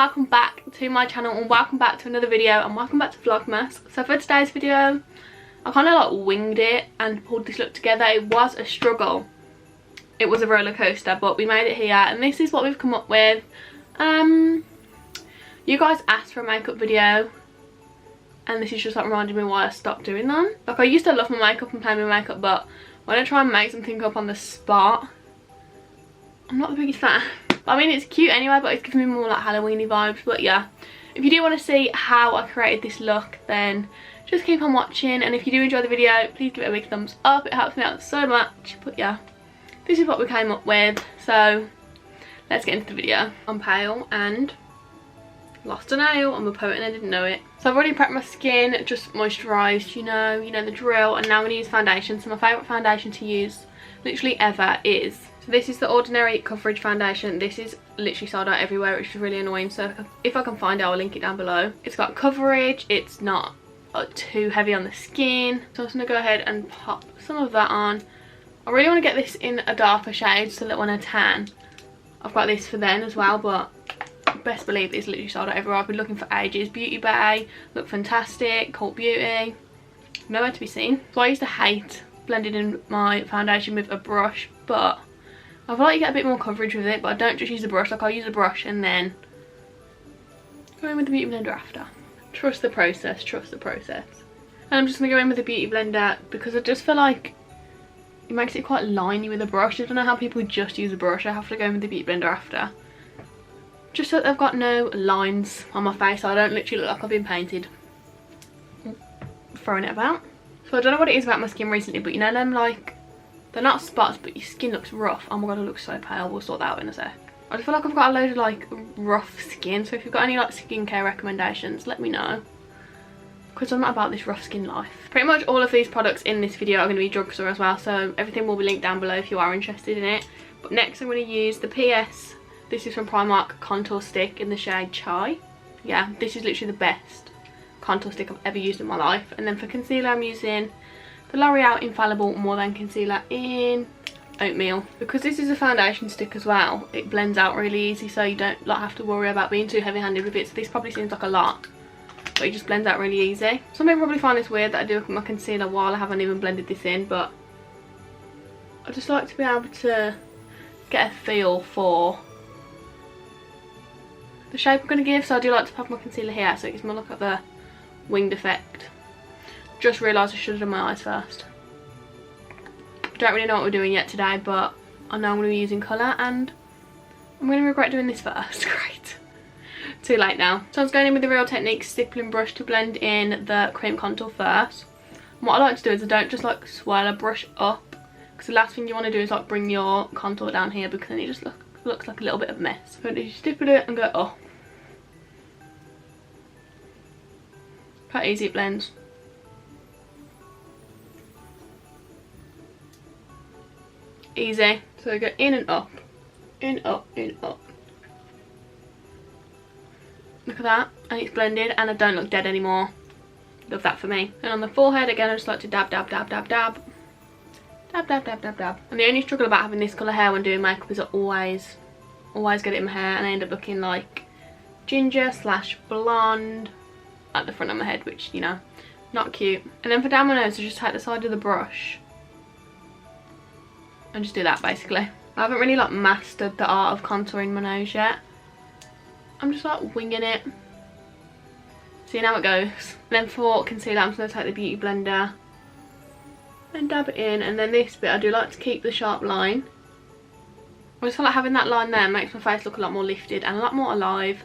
welcome back to my channel, and welcome back to another video, and welcome back to Vlogmas. So for today's video, I kind of like winged it and pulled this look together. It was a struggle. It was a roller coaster, but we made it here, and this is what we've come up with. You guys asked for a makeup video, and this is just like reminding me why I stopped doing them. Like, I used to love my makeup and play my makeup, but when I try and make something up on the spot, I'm not the biggest fan. I mean, it's cute anyway, but it's giving me more like Halloween-y vibes. But yeah, if you do want to see how I created this look, then just keep on watching. And if you do enjoy the video, please give it a big thumbs up. It helps me out so much. But yeah, this is what we came up with. So let's get into the video. I'm pale and lost a nail. I'm a poet and I didn't know it. So I've already prepped my skin, just moisturised, you know the drill. And now I'm going to use foundation. So my favourite foundation to use literally ever is, so this is the Ordinary Coverage Foundation. This is literally sold out everywhere, which is really annoying. So if I can find it, I'll link it down below. It's got coverage, it's not too heavy on the skin. So I'm just going to go ahead and pop some of that on. I really want to get this in a darker shade so that when I tan, I've got this for then as well. But best believe it's literally sold out everywhere. I've been looking for ages. Beauty Bay, Look Fantastic, Cult Beauty, nowhere to be seen. So I used to hate blending in my foundation with a brush, but I feel like you get a bit more coverage with it. But I don't just use a brush. Like, I'll use a brush and then go in with the beauty blender after. Trust the process, trust the process. And I'm just going to go in with the beauty blender because I just feel like it makes it quite liney with a brush. I don't know how people just use a brush. I have to go in with the beauty blender after, just so that I've got no lines on my face, so I don't literally look like I've been painted. Throwing it about. So I don't know what it is about my skin recently, but you know them, like, they're not spots, but your skin looks rough. Oh my god, I look so pale. We'll sort that out in a sec. I just feel like I've got a load of like rough skin, so if you've got any like skincare recommendations, let me know, because I'm not about this rough skin life. Pretty much all of these products in this video are going to be drugstore as well, so everything will be linked down below if you are interested in it. But next I'm going to use the PS. This is from Primark contour stick in the shade Chai. Yeah, this is literally the best contour stick I've ever used in my life. And then for concealer, I'm using the L'Oreal Infallible More Than Concealer in Oatmeal. Because this is a foundation stick as well, it blends out really easy, so you don't like have to worry about being too heavy-handed with it. So this probably seems like a lot, but it just blends out really easy. Some people probably find this weird that I do my concealer while I haven't even blended this in, but I just like to be able to get a feel for the shape I'm going to give. So I do like to pop my concealer here so it gives me a look at the winged effect. Just realised I should have done my eyes first. Don't really know what we're doing yet today, but I know I'm going to be using colour, and I'm going to regret doing this first. Great. Too late now. So I was going in with the Real Techniques stippling brush to blend in the cream contour first. And what I like to do is I don't just like swirl a brush up, because the last thing you want to do is like bring your contour down here, because then it just looks like a little bit of a mess. So you stipple it and go up. How easy it blends. Easy. So we go in and up, in, up, in, up. Look at that, and it's blended, and I don't look dead anymore. Love that for me. And on the forehead again, I just like to dab, dab, dab, dab, dab, dab, dab, dab, dab, dab. And the only struggle about having this colour hair when doing makeup is I always get it in my hair, and I end up looking like ginger / blonde at the front of my head, which, you know, not cute. And then for down my nose, I just take the side of the brush and just do that basically. I haven't really like mastered the art of contouring my nose yet. I'm just like winging it, seeing how it goes. And then for concealer, I'm just going to take the beauty blender and dab it in. And then this bit, I do like to keep the sharp line. I just feel like having that line there makes my face look a lot more lifted and a lot more alive,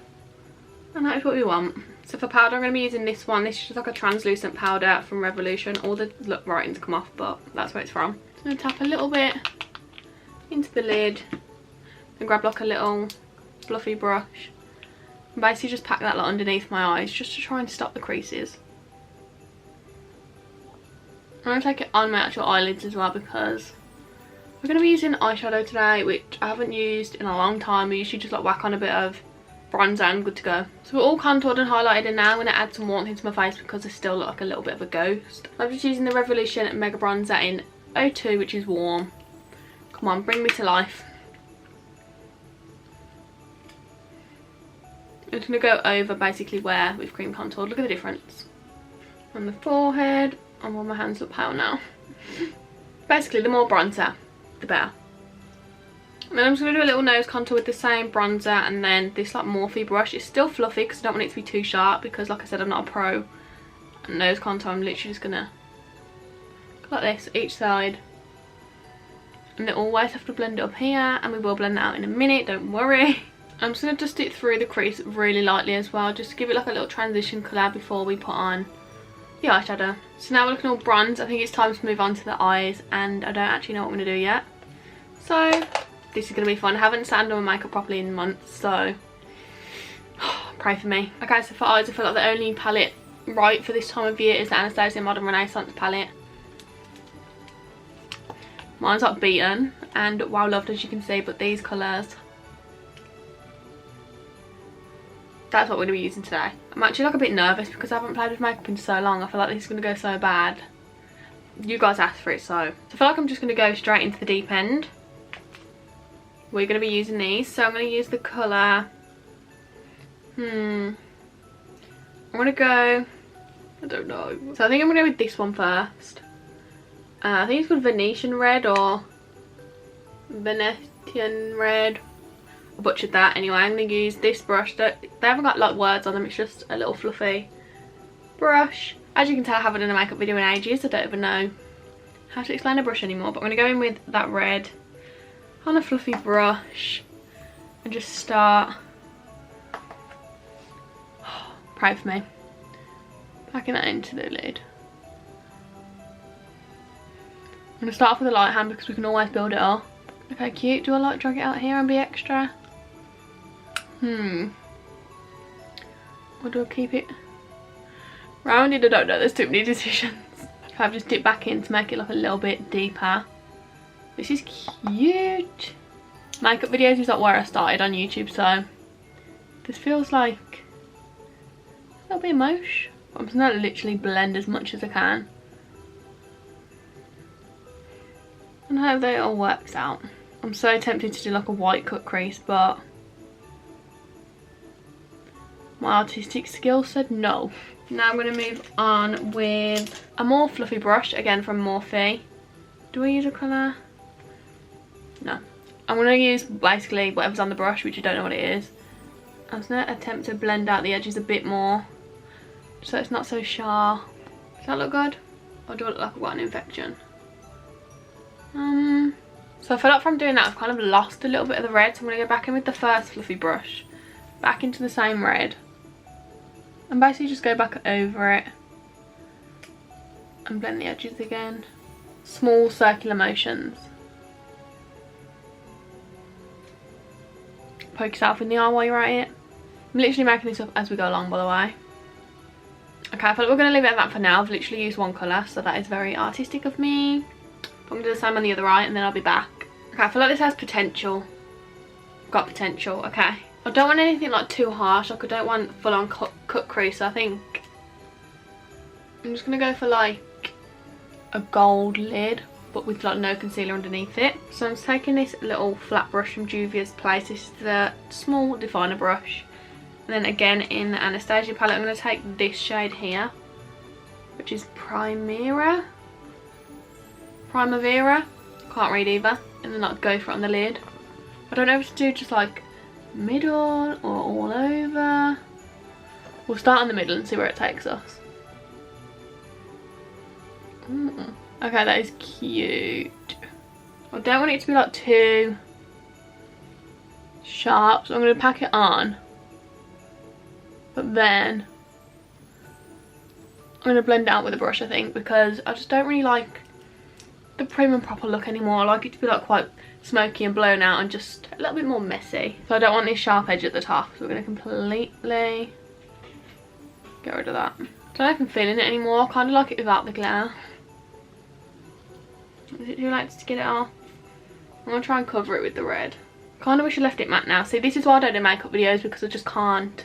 and that is what we want. So for powder, I'm going to be using this one. This is just like a translucent powder from Revolution. All the look writing's come off, but that's where it's from. I'm going to tap a little bit into the lid and grab like a little fluffy brush and basically just pack that lot underneath my eyes, just to try and stop the creases. I'm going to take it on my actual eyelids as well, because we're going to be using eyeshadow today, which I haven't used in a long time. I usually just like whack on a bit of bronzer and good to go. So we're all contoured and highlighted, and now I'm going to add some warmth into my face because I still look like a little bit of a ghost. I'm just using the Revolution Mega Bronzer in 02, which is warm. Come on, bring me to life. I'm just going to go over basically where we've cream contoured. Look at the difference. On the forehead. Oh, well, my hands look pale now. Basically, the more bronzer, the better. And then I'm just going to do a little nose contour with the same bronzer and then this like Morphe brush. It's still fluffy because I don't want it to be too sharp because like I said, I'm not a pro at nose contour. I'm literally just going to go like this each side. And then always have to blend it up here, and we will blend that out in a minute, don't worry. I'm just going to dust it through the crease really lightly as well, just to give it like a little transition colour before we put on the eyeshadow. So now we're looking all bronze. I think it's time to move on to the eyes, and I don't actually know what I'm going to do yet. So this is going to be fun. I haven't sat under my makeup properly in months, so pray for me. Okay, so for eyes, I feel like the only palette right for this time of year is the Anastasia Modern Renaissance palette. Mine's like beaten and well loved, as you can see, but these colours, that's what we're going to be using today. I'm actually like a bit nervous because I haven't played with makeup in so long. I feel like this is going to go so bad. You guys asked for it, so I feel like I'm just going to go straight into the deep end. We're going to be using these, so I'm going to use the colour, I'm going to go, I don't know, so I think I'm going to go with this one first. I think it's called Venetian Red or Venetian Red. I butchered that. Anyway, I'm going to use this brush. They haven't got like words on them, it's just a little fluffy brush. As you can tell, I haven't done a makeup video in ages. I don't even know how to explain a brush anymore, but I'm going to go in with that red on a fluffy brush and just start, pray for me, packing that into the lid. I'm going to start off with a light hand because we can always build it up. Okay, cute. Do I like drag it out here and be extra? Or do I keep it rounded? I don't know. There's too many decisions. Okay, I've just dipped back in to make it look a little bit deeper. This is cute. Makeup videos is like where I started on YouTube, so this feels like a little bit emotion. I'm just going to literally blend as much as I can. And I hope that it all works out. I'm so tempted to do like a white cut crease, but my artistic skills said no. Now I'm going to move on with a more fluffy brush, again from Morphe. Do I use a colour? No. I'm going to use basically whatever's on the brush, which I don't know what it is. I'm just going to attempt to blend out the edges a bit more, so it's not so sharp. Does that look good? Or do I look like I've got an infection? So I feel like from doing that I've kind of lost a little bit of the red, so I'm going to go back in with the first fluffy brush, back into the same red, and basically just go back over it and blend the edges again. Small circular motions. Poke yourself in the eye while you're at it. I'm literally making this up as we go along, by the way. Okay, I feel like we're going to leave it at that for now. I've literally used one colour, so that is very artistic of me. I'm going to do the same on the other eye and then I'll be back. Okay, I feel like this has potential. Got potential, okay. I don't want anything like too harsh, like I don't want full on cut crease, so I think I'm just going to go for like a gold lid, but with like no concealer underneath it. So I'm just taking this little flat brush from Juvia's Place. This is the small definer brush. And then again in the Anastasia palette, I'm going to take this shade here, which is Primavera. Can't read either. And then like go for it on the lid. I don't know if to do just like middle or all over. We'll start in the middle and see where it takes us. Okay, that is cute. I don't want it to be like too sharp, so I'm going to pack it on. But then I'm going to blend it out with a brush, I think, because I just don't really like the prim and proper look anymore. I like it to be like quite smoky and blown out and just a little bit more messy. So I don't want this sharp edge at the top, so we're going to completely get rid of that. I don't know if I'm feeling it anymore. I kind of like it without the glare. Is it too late to get it off? I'm going to try and cover it with the red. Kind of wish I left it matte now. See, this is why I don't do makeup videos, because I just can't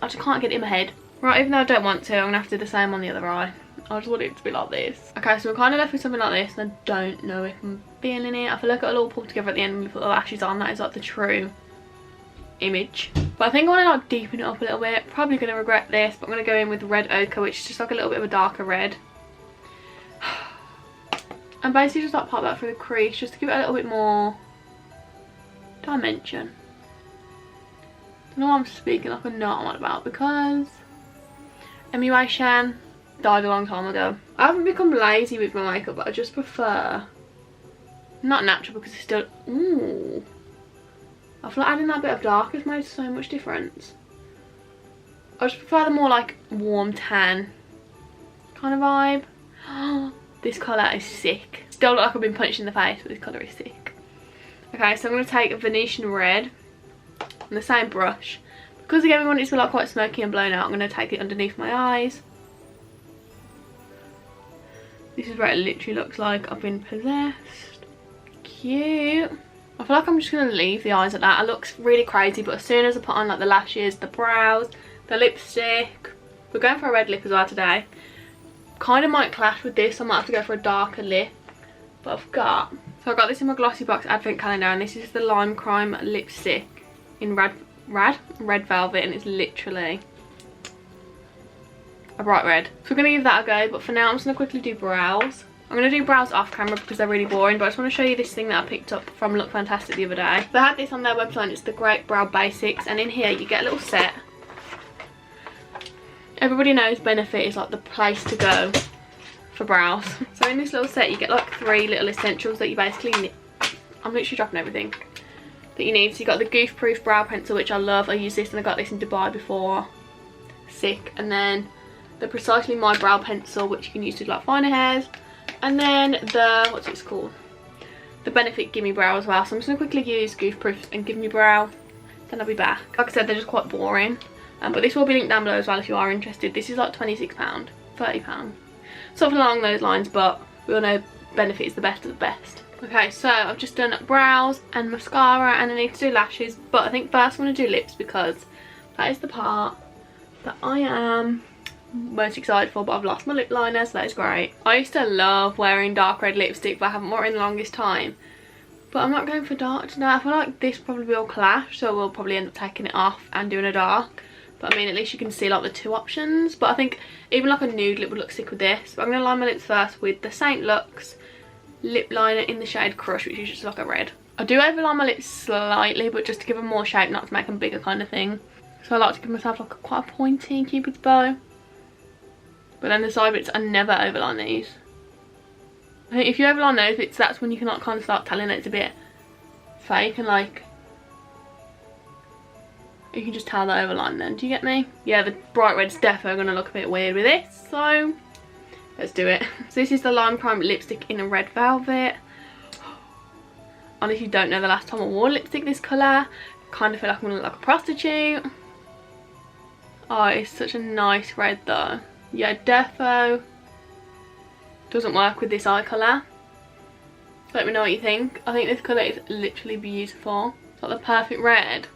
get it in my head. Right, even though I don't want to, I'm going to have to do the same on the other eye. I just want it to be like this. Okay, so we're kind of left with something like this, and I don't know if I'm feeling it. I feel like it'll all pull together at the end when we put the lashes on. That is like the true image. But I think I want to like deepen it up a little bit. Probably going to regret this, but I'm going to go in with red ochre, which is just like a little bit of a darker red. And basically just like pop that through the crease just to give it a little bit more dimension. I don't know why I'm speaking like I know what I'm on about, because MUA Shan died a long time ago. I haven't become lazy with my makeup, but I just prefer not natural, because it's still, ooh, I feel like adding that bit of dark has made so much difference. I just prefer the more like warm tan kind of vibe. This colour is sick. Still look like I've been punched in the face, but this colour is sick. Okay, so I'm going to take a Venetian red on the same brush. Because again we want it to be like quite smoky and blown out, I'm going to take it underneath my eyes. This is where it literally looks like I've been possessed. Cute. I feel like I'm just going to leave the eyes at that. It looks really crazy, but as soon as I put on like the lashes, the brows, the lipstick, we're going for a red lip as well today. Kind of might clash with this, so I might have to go for a darker lip. But I've got this in my Glossy Box advent calendar, and this is the Lime Crime lipstick in red velvet, and it's literally a bright red. So we're going to give that a go, but for now I'm just going to quickly do brows. I'm going to do brows off camera because they're really boring, but I just want to show you this thing that I picked up from Look Fantastic the other day. They had this on their website, it's the Great Brow Basics, and in here you get a little set. Everybody knows Benefit is like the place to go for brows. So in this little set you get like 3 little essentials that you basically need. I'm literally dropping everything that you need. So you got the Goof Proof brow pencil, which I love. I use this and I got this in Dubai before. Sick. And then the Precisely My brow pencil, which you can use to like finer hairs. And then the, what's it called? The Benefit Gimme Brow as well. So I'm just going to quickly use Goof Proof and Gimme Brow. Then I'll be back. Like I said, they're just quite boring. But this will be linked down below as well if you are interested. This is like £26, £30. Something along those lines, but we all know Benefit is the best of the best. Okay, so I've just done brows and mascara, and I need to do lashes. But I think first I'm going to do lips, because that is the part that I am most excited for, but I've lost my lip liner, so that is great. I used to love wearing dark red lipstick, but I haven't worn it in the longest time. But I'm not going for dark today. I feel like this probably will clash, so we'll probably end up taking it off and doing a dark. But I mean, at least you can see like the 2 options. But I think even like a nude lip would look sick with this. But I'm going to line my lips first with the St. Luxe lip liner in the shade Crush, which is just like a red. I do overline my lips slightly, but just to give them more shape, not to make them bigger kind of thing. So I like to give myself like quite a pointy Cupid's bow. But then the side bits, I never overline these. I think if you overline those bits, that's when you can like kind of start telling it's a bit fake, and like you can just tell that overline then. Do you get me? Yeah, the bright red's definitely going to look a bit weird with this, so let's do it. So this is the Lime Crime lipstick in a red velvet. Honestly, don't know the last time I wore lipstick this colour. Kind of feel like I'm going to look like a prostitute. Oh, it's such a nice red though. Yeah, defo doesn't work with this eye colour. Let me know what you think. I think this colour is literally beautiful. It's like the perfect red.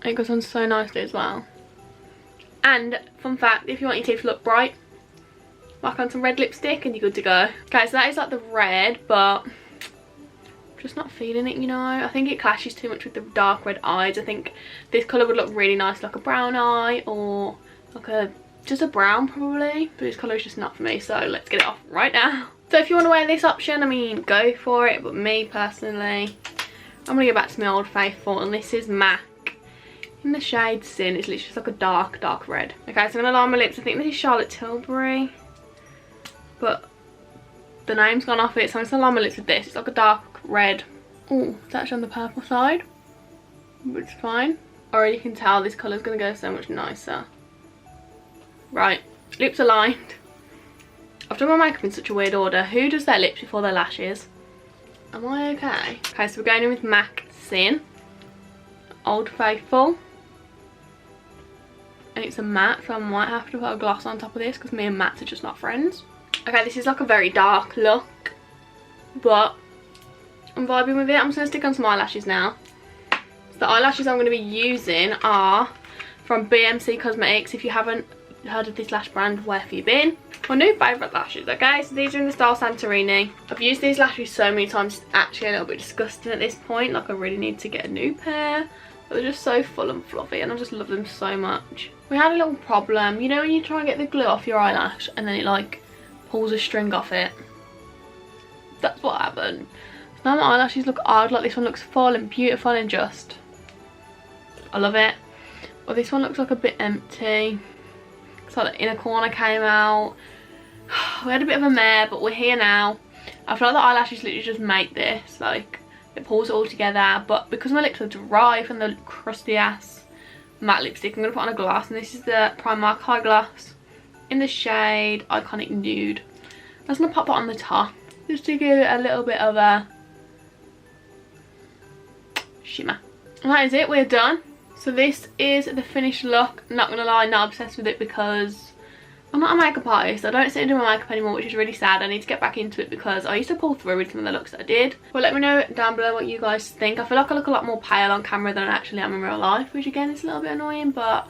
It goes on so nicely as well. And fun fact, if you want your teeth to look bright, whack on some red lipstick and you're good to go. Okay, so that is like the red, but I'm just not feeling it, you know. I think it clashes too much with the dark red eyes. I think this colour would look really nice like a brown eye, or like just a brown probably. But this colour is just not for me, so let's get it off right now. So if you want to wear this option, I mean, go for it. But me personally, I'm going to go back to my old faithful, and this is MAC in the shade Sin. It's literally just like a dark red. Okay, so I'm going to line my lips. I think this is Charlotte Tilbury, but the name's gone off it, so I'm just going to line my lips with this. It's like a dark red. Oh, it's actually on the purple side, which is fine. Already can tell this colour's going to go so much nicer. Right, lips are lined. I've done my makeup in such a weird order. Who does their lips before their lashes? Am I okay? Okay, so we're going in with MAC Sin, Old Faithful. And it's a matte, so I might have to put a gloss on top of this because me and mattes are just not friends. Okay, this is like a very dark look, but I'm vibing with it. I'm just going to stick on some eyelashes now. So the eyelashes I'm going to be using are from BMC Cosmetics. If you haven't heard of this lash brand, where have you been? My new favourite lashes. Okay, so these are in the style Santorini. I've used these lashes so many times, it's actually a little bit disgusting at this point. Like, I really need to get a new pair. They're just so full and fluffy and I just love them so much. We had a little problem, you know when you try and get the glue off your eyelash and then it like pulls a string off it? That's what happened. So now my eyelashes look odd, like this one looks full and beautiful and just, I love it. Well, this one looks like a bit empty. It's like the inner corner came out. We had a bit of a mare, but we're here now. I feel like the eyelashes literally just make this, like, it pulls it all together. But because my lips are dry from the crusty ass matte lipstick, I'm going to put on a gloss. And this is the Primark High Gloss in the shade Iconic Nude. I'm just going to pop that on the top, just to give it a little bit of a shimmer. And that is it, we're done. So this is the finished look. Not gonna lie, not obsessed with it because I'm not a makeup artist. I don't sit and do my makeup anymore, which is really sad. I need to get back into it because I used to pull through with some of the looks that I did. But let me know down below what you guys think. I feel like I look a lot more pale on camera than I actually am in real life, which again is a little bit annoying, but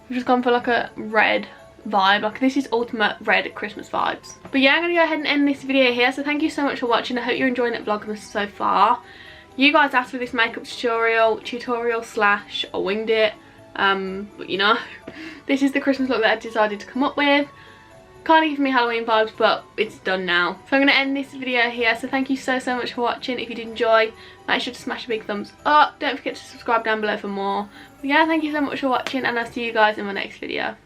we've just gone for like a red vibe. Like this is ultimate red Christmas vibes. But yeah, I'm gonna go ahead and end this video here. So thank you so much for watching. I hope you're enjoying it vlogmas so far. You guys asked for this makeup tutorial slash I winged it. But you know, this is the Christmas look that I decided to come up with. Kind of give me Halloween vibes, but it's done now. So I'm going to end this video here. So thank you so much for watching. If you did enjoy, make sure to smash a big thumbs up. Don't forget to subscribe down below for more. But yeah, thank you so much for watching and I'll see you guys in my next video.